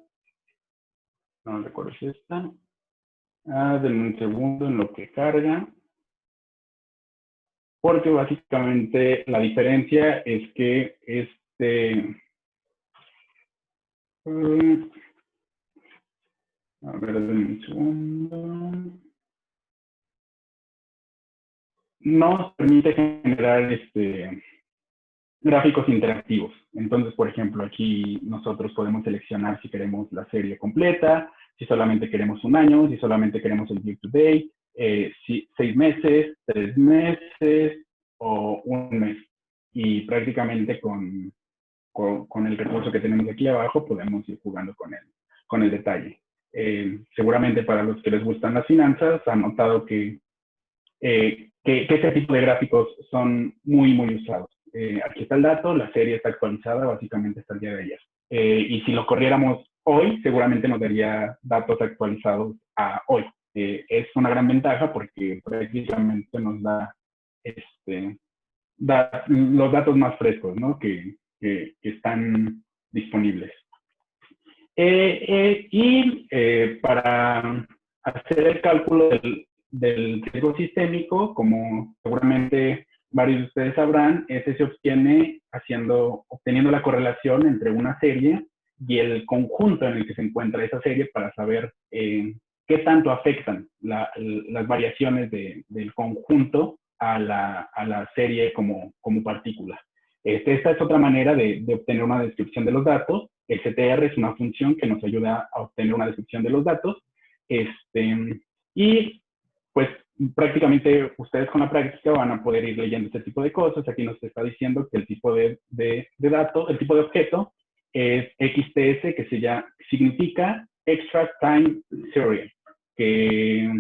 no recuerdo si está. Denme un segundo en lo que carga. Porque básicamente la diferencia es que a ver, denme un segundo. Nos permite generar gráficos interactivos. Entonces, por ejemplo, aquí nosotros podemos seleccionar si queremos la serie completa, si solamente queremos un año, si solamente queremos el year to date, si 6 meses, 3 meses o un mes. Y prácticamente con el recurso que tenemos aquí abajo podemos ir jugando con el detalle. Seguramente para los que les gustan las finanzas han notado que este tipo de gráficos son muy, muy usados. Aquí está el dato, la serie está actualizada básicamente hasta el día de ayer. Y si lo corriéramos hoy, seguramente nos daría datos actualizados a hoy. Es una gran ventaja porque prácticamente nos da, los datos más frescos, ¿no? que están disponibles. Para hacer el cálculo del riesgo sistémico, como seguramente varios de ustedes sabrán, ese se obtiene obteniendo la correlación entre una serie y el conjunto en el que se encuentra esa serie para saber qué tanto afectan las variaciones del conjunto a la serie como partícula. Esta es otra manera de obtener una descripción de los datos. El CTR es una función que nos ayuda a obtener una descripción de los datos. Y pues prácticamente ustedes con la práctica van a poder ir leyendo este tipo de cosas. Aquí nos está diciendo que el tipo de dato, el tipo de objeto es XTS, que significa Extract Time Serial, que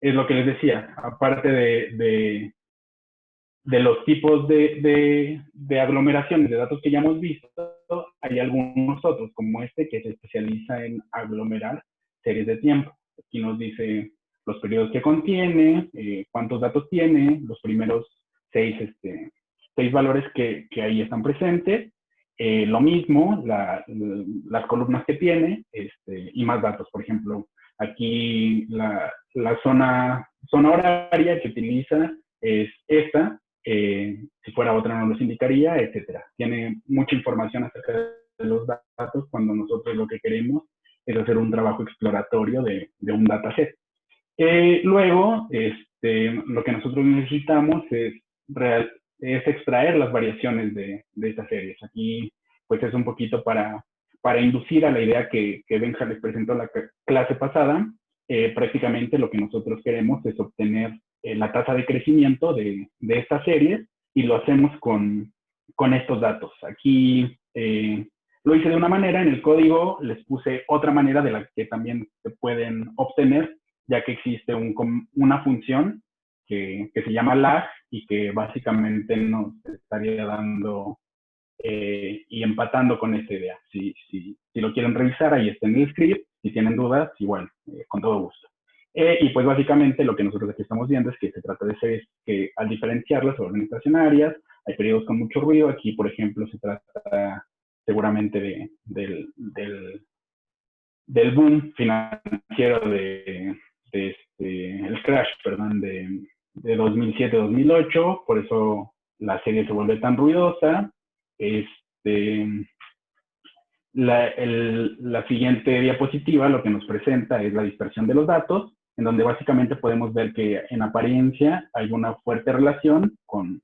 es lo que les decía, aparte de los tipos de aglomeraciones de datos que ya hemos visto, hay algunos otros, como este, que se especializa en aglomerar series de tiempo. Aquí nos dice los periodos que contiene, cuántos datos tiene, los primeros seis valores que ahí están presentes, lo mismo, las columnas que tiene, y más datos. Por ejemplo, aquí la zona horaria que utiliza es esta, si fuera otra no los indicaría, etcétera. Tiene mucha información acerca de los datos cuando nosotros lo que queremos es hacer un trabajo exploratorio de un dataset. Luego, lo que nosotros necesitamos es extraer las variaciones de estas series. Aquí, pues es un poquito para inducir a la idea que Benja les presentó la clase pasada. Prácticamente lo que nosotros queremos es obtener la tasa de crecimiento de estas series y lo hacemos con estos datos. Aquí lo hice de una manera, en el código les puse otra manera de la que también se pueden obtener, ya que existe una función que se llama lag y que básicamente nos estaría dando y empatando con esta idea. Si lo quieren revisar, ahí está en el script. Si tienen dudas, igual, con todo gusto. Y pues básicamente lo que nosotros aquí estamos viendo es que se trata de series que al diferenciarlas se vuelven estacionarias, hay periodos con mucho ruido. Aquí, por ejemplo, se trata seguramente del boom financiero el crash, perdón, de 2007-2008, por eso la serie se vuelve tan ruidosa. La siguiente diapositiva lo que nos presenta es la dispersión de los datos, en donde básicamente podemos ver que en apariencia hay una fuerte relación con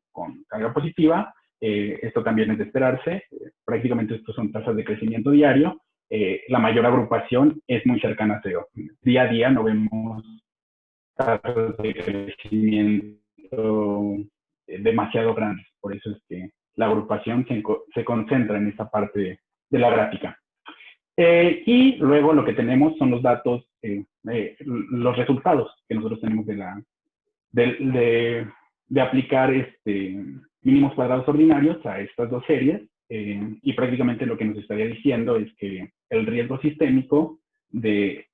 carga positiva. Esto también es de esperarse. Prácticamente estos son tasas de crecimiento diario. La mayor agrupación es muy cercana a cero. Día a día no vemos tasas de crecimiento demasiado grandes. Por eso es que la agrupación se concentra en esta parte de la gráfica. Y luego lo que tenemos son los datos, los resultados que nosotros tenemos de aplicar mínimos cuadrados ordinarios a estas dos series. Y prácticamente lo que nos estaría diciendo es que el riesgo sistémico del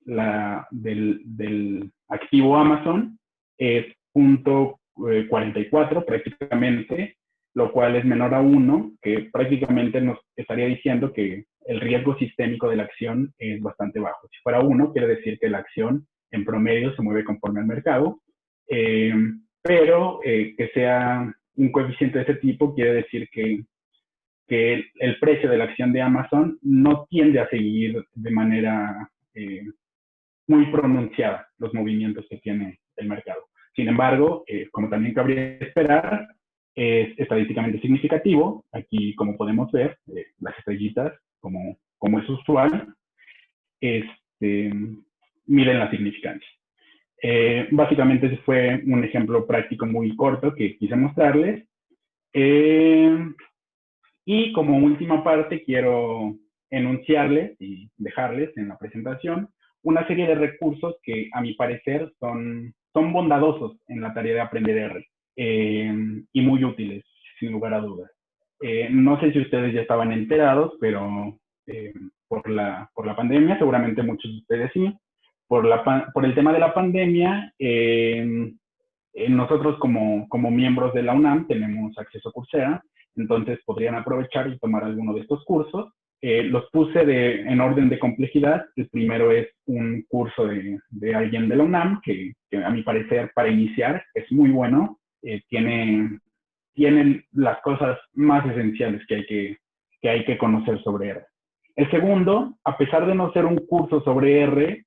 activo Amazon es 0.44 prácticamente, lo cual es menor a 1, que prácticamente nos estaría diciendo que el riesgo sistémico de la acción es bastante bajo. Si fuera 1, quiere decir que la acción en promedio se mueve conforme al mercado, pero que sea un coeficiente de ese tipo quiere decir que el precio de la acción de Amazon no tiende a seguir de manera muy pronunciada los movimientos que tiene el mercado. Sin embargo, como también cabría esperar, es estadísticamente significativo. Aquí, como podemos ver, las estrellitas, como es usual, miren la significancia. Básicamente ese fue un ejemplo práctico muy corto que quise mostrarles. Y como última parte quiero enunciarles y dejarles en la presentación una serie de recursos que a mi parecer son bondadosos en la tarea de aprender R y muy útiles, sin lugar a dudas. No sé si ustedes ya estaban enterados, pero por la pandemia, seguramente muchos de ustedes sí, por el tema de la pandemia, nosotros como miembros de la UNAM tenemos acceso a Coursera, entonces podrían aprovechar y tomar alguno de estos cursos los puse en orden de complejidad. El primero es un curso de alguien de la UNAM, que a mi parecer para iniciar es muy bueno. Tienen las cosas más esenciales que hay que conocer sobre R. El segundo, a pesar de no ser un curso sobre R,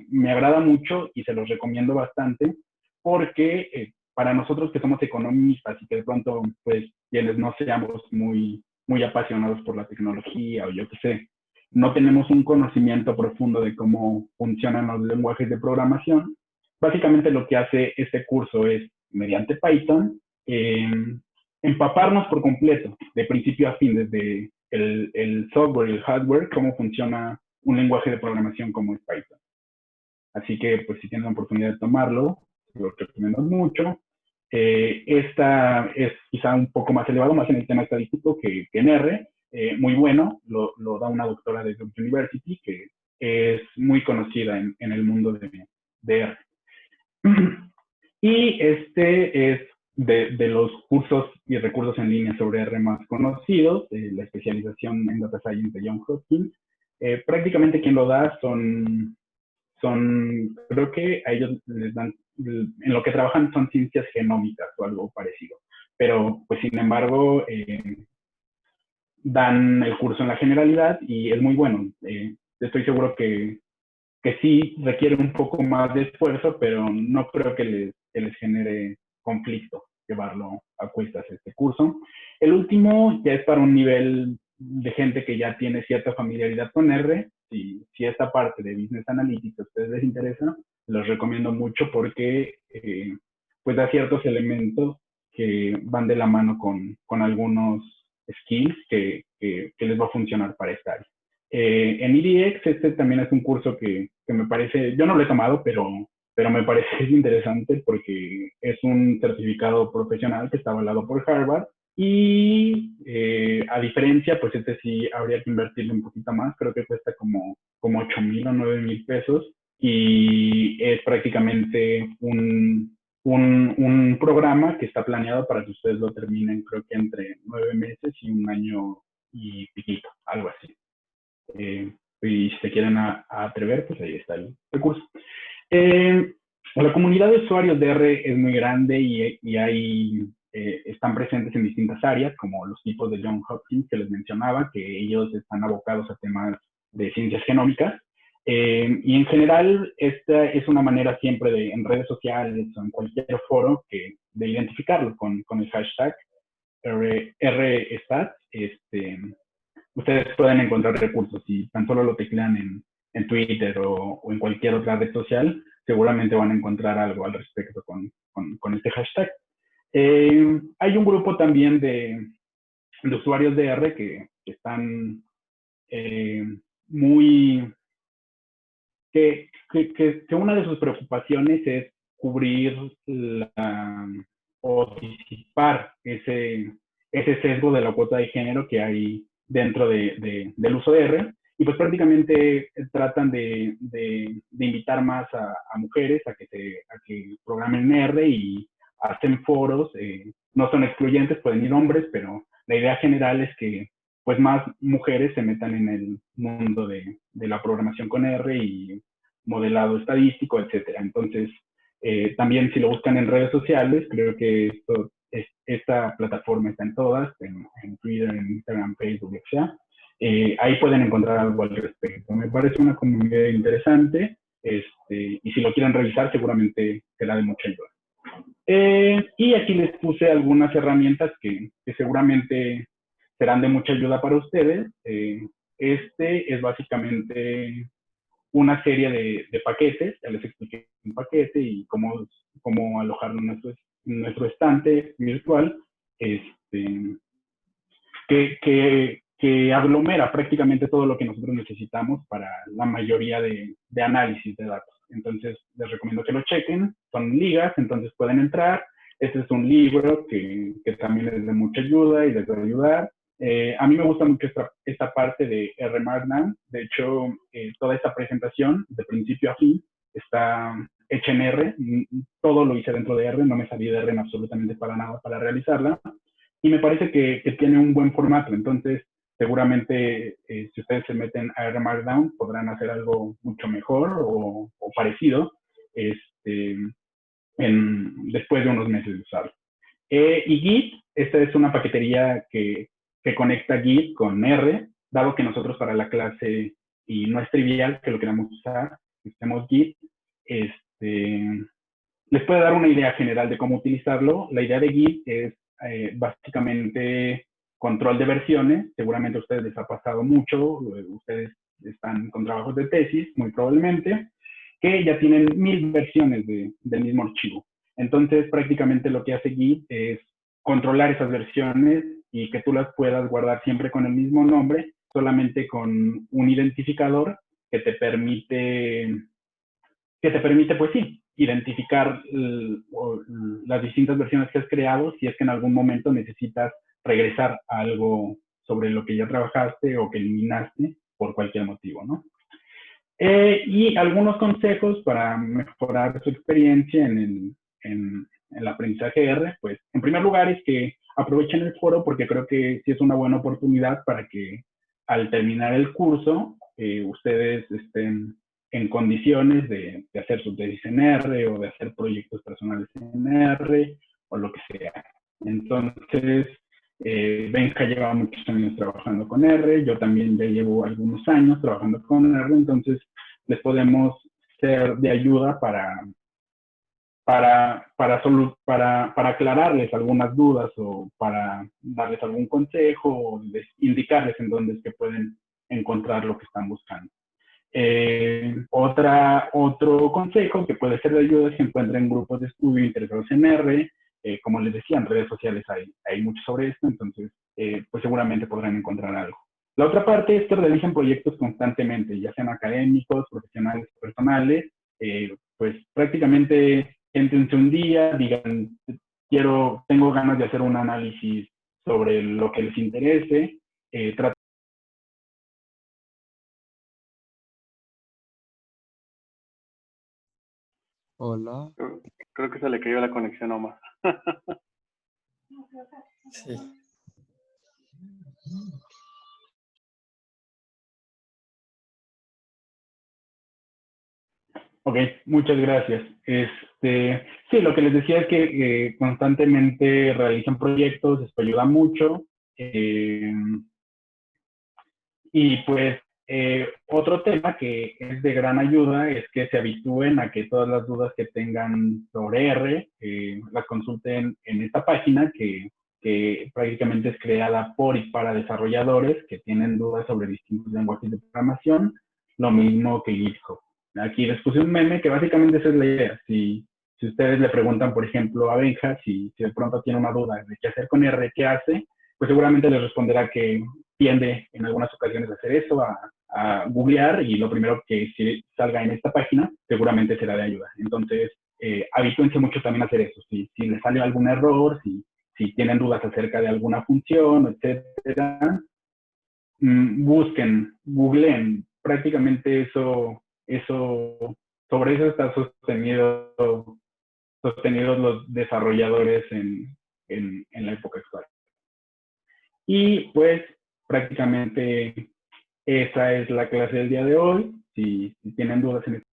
me agrada mucho y se los recomiendo bastante, porque para nosotros que somos economistas y que de pronto, pues, quienes no seamos muy apasionados por la tecnología o yo qué sé, no tenemos un conocimiento profundo de cómo funcionan los lenguajes de programación, básicamente lo que hace este curso es, mediante Python, empaparnos por completo, de principio a fin, desde el software y el hardware, cómo funciona un lenguaje de programación como es Python. Así que, pues, si tienen la oportunidad de tomarlo, lo recomiendo mucho. Esta es quizá un poco más elevado, más en el tema estadístico que en R. Muy bueno, lo da una doctora de Duke University, que es muy conocida en el mundo de R. Y este es de los cursos y recursos en línea sobre R más conocidos, la especialización en Data Science de Johns Hopkins. Prácticamente quien lo da son, creo que a ellos les dan, en lo que trabajan son ciencias genómicas o algo parecido. Pero, pues, sin embargo, dan el curso en la generalidad y es muy bueno. Estoy seguro que sí requiere un poco más de esfuerzo, pero no creo que les genere conflicto llevarlo a cuestas este curso. El último ya es para un nivel de gente que ya tiene cierta familiaridad con R. Si esta parte de Business Analytics a ustedes les interesa, los recomiendo mucho porque pues da ciertos elementos que van de la mano con algunos skills que les va a funcionar para esta área. En EDX, este también es un curso que me parece, yo no lo he tomado, pero me parece interesante porque es un certificado profesional que está avalado por Harvard y a diferencia, pues este sí habría que invertirle un poquito más, creo que cuesta como 8,000 o 9,000 pesos y es prácticamente un programa que está planeado para que ustedes lo terminen, creo que entre 9 meses y un año y piquito, algo así. Y si se quieren atrever, pues ahí está el recurso. La comunidad de usuarios de R es muy grande y están presentes en distintas áreas, como los tipos de Johns Hopkins que les mencionaba, que ellos están abocados a temas de ciencias genómicas. Y en general, esta es una manera siempre en redes sociales o en cualquier foro de identificarlo con el hashtag RStat. Ustedes pueden encontrar recursos. Si tan solo lo teclean en Twitter o en cualquier otra red social, seguramente van a encontrar algo al respecto con este hashtag. Hay un grupo también de usuarios de R que están muy... Que una de sus preocupaciones es cubrir o disipar ese sesgo de la cuota de género que hay dentro del uso de R, y pues prácticamente tratan de invitar más a mujeres a que programen en R y hacen foros, no son excluyentes, pueden ir hombres, pero la idea general es que pues más mujeres se metan en el mundo de la programación con R y modelado estadístico, etcétera. Entonces, también si lo buscan en redes sociales, creo que esta plataforma está en todas, en Twitter, en Instagram, Facebook, etc. Ahí pueden encontrar algo al respecto. Me parece una comunidad interesante y si lo quieren revisar seguramente será de mucha ayuda. Y aquí les puse algunas herramientas que seguramente serán de mucha ayuda para ustedes. Este es básicamente una serie de paquetes, ya les expliqué un paquete y cómo alojarlo en nuestro estante virtual, que aglomera prácticamente todo lo que nosotros necesitamos para la mayoría de análisis de datos. Entonces, les recomiendo que lo chequen, son ligas, entonces pueden entrar. Este es un libro que también es de mucha ayuda y les va a ayudar. A mí me gusta mucho esta parte de R Markdown. De hecho, toda esta presentación, de principio a fin, está hecha en R. Todo lo hice dentro de R, no me salí de R en absolutamente para nada para realizarla. Y me parece que tiene un buen formato. Entonces, seguramente si ustedes se meten a R Markdown podrán hacer algo mucho mejor o parecido después de unos meses de usarlo. Y Git, esta es una paquetería que conecta Git con R, dado que nosotros para la clase, y no es trivial que lo queramos usar, usemos Git, les puede dar una idea general de cómo utilizarlo. La idea de Git es básicamente control de versiones. Seguramente a ustedes les ha pasado mucho, ustedes están con trabajos de tesis, muy probablemente, que ya tienen 1000 versiones del mismo archivo. Entonces, prácticamente lo que hace Git es controlar esas versiones y que tú las puedas guardar siempre con el mismo nombre, solamente con un identificador que te permite, pues sí, identificar las distintas versiones que has creado si es que en algún momento necesitas regresar a algo sobre lo que ya trabajaste o que eliminaste por cualquier motivo, ¿no? Y algunos consejos para mejorar su experiencia en el aprendizaje R, pues en primer lugar es que aprovechen el foro porque creo que sí es una buena oportunidad para que al terminar el curso ustedes estén en condiciones de hacer su tesis en R o de hacer proyectos personales en R o lo que sea. Entonces, Benja lleva muchos años trabajando con R, yo también ya llevo algunos años trabajando con R, entonces les podemos ser de ayuda para aclararles algunas dudas o para darles algún consejo o indicarles en dónde es que pueden encontrar lo que están buscando. Otro consejo que puede ser de ayuda es que encuentren grupos de estudio interesados en R. Como les decía, en redes sociales hay mucho sobre esto, entonces pues seguramente podrán encontrar algo. La otra parte es que realicen proyectos constantemente, ya sean académicos, profesionales, personales. Pues prácticamente siéntense un día, digan, tengo ganas de hacer un análisis sobre lo que les interese, Hola. Creo que se le cayó la conexión a Omar. Sí. Ok, muchas gracias. Sí, lo que les decía es que constantemente realicen proyectos, esto ayuda mucho. Y pues otro tema que es de gran ayuda es que se habitúen a que todas las dudas que tengan sobre R las consulten en esta página que prácticamente es creada por y para desarrolladores que tienen dudas sobre distintos lenguajes de programación, lo mismo que GitHub. Aquí les puse un meme que básicamente esa es la idea. Si ustedes le preguntan, por ejemplo, a Benja si de pronto tiene una duda de qué hacer con R, qué hace, pues seguramente les responderá que tiende en algunas ocasiones a hacer eso, a googlear, y lo primero que salga en esta página seguramente será de ayuda. Entonces, habitúense mucho también a hacer eso. Si les sale algún error, si tienen dudas acerca de alguna función, etcétera, busquen, googleen. Prácticamente sobre eso está sostenidos los desarrolladores en la época actual. Y pues prácticamente esa es la clase del día de hoy. Si tienen dudas en